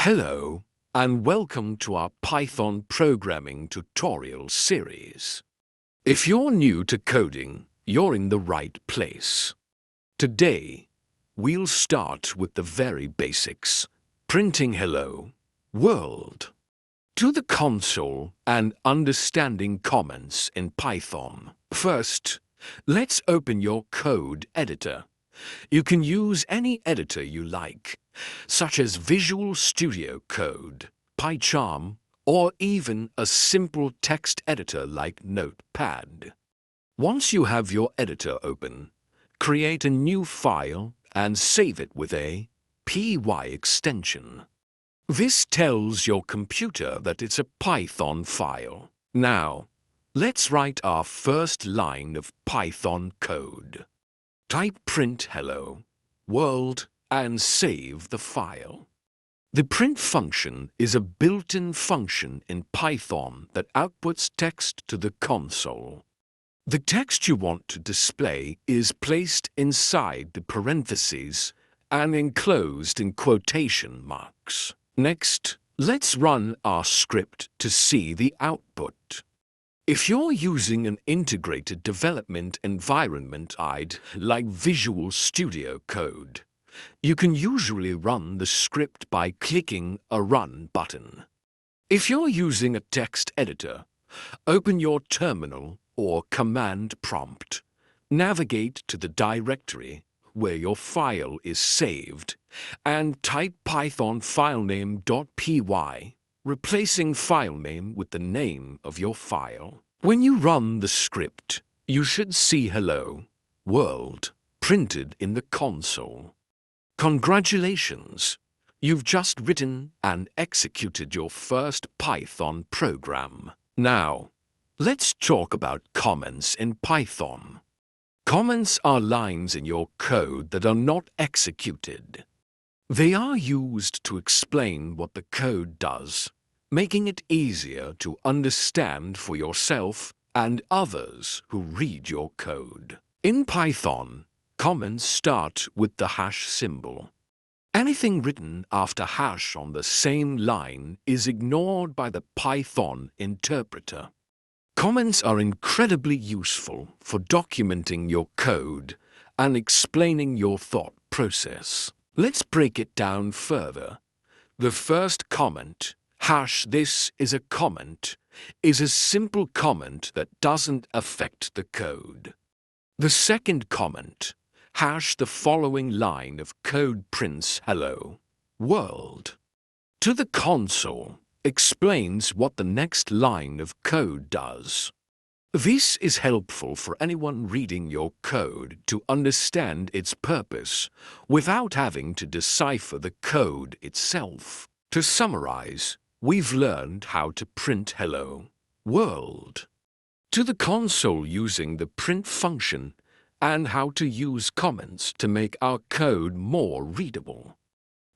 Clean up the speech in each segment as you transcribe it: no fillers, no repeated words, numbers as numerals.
Hello, and welcome to our Python programming tutorial series. If you're new to coding, you're in the right place. Today, we'll start with the very basics, printing hello, world, to the console and understanding comments in Python. First, let's open your code editor. You can use any editor you like, such as Visual Studio Code, PyCharm, or even a simple text editor like Notepad. Once you have your editor open, create a new file and save it with a py extension. This tells your computer that it's a Python file. Now, let's write our first line of Python code. Type print hello, world, and save the file. The print function is a built-in function in Python that outputs text to the console. The text you want to display is placed inside the parentheses and enclosed in quotation marks. Next, let's run our script to see the output. If you're using an integrated development environment IDE like Visual Studio Code, you can usually run the script by clicking a Run button. If you're using a text editor, open your terminal or command prompt, navigate to the directory where your file is saved, and type python filename.py, replacing filename with the name of your file. When you run the script, you should see hello, world, printed in the console. Congratulations! You've just written and executed your first Python program. Now, let's talk about comments in Python. Comments are lines in your code that are not executed. They are used to explain what the code does, making it easier to understand for yourself and others who read your code. In Python, comments start with the hash symbol. Anything written after hash on the same line is ignored by the Python interpreter. Comments are incredibly useful for documenting your code and explaining your thought process. Let's break it down further. The first comment, hash this is a comment, is a simple comment that doesn't affect the code. The second comment, hash the following line of code prints hello, world, to the console, explains what the next line of code does. This is helpful for anyone reading your code to understand its purpose without having to decipher the code itself. To summarize, we've learned how to print hello, world, to the console using the print function, and how to use comments to make our code more readable.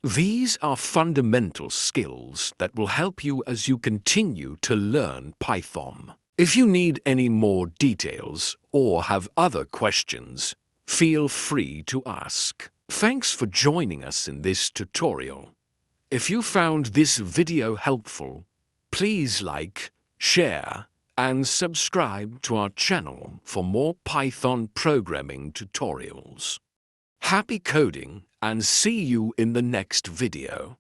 These are fundamental skills that will help you as you continue to learn Python. If you need any more details or have other questions, feel free to ask. Thanks for joining us in this tutorial. If you found this video helpful, please like, share, and subscribe to our channel for more Python programming tutorials. Happy coding, and see you in the next video.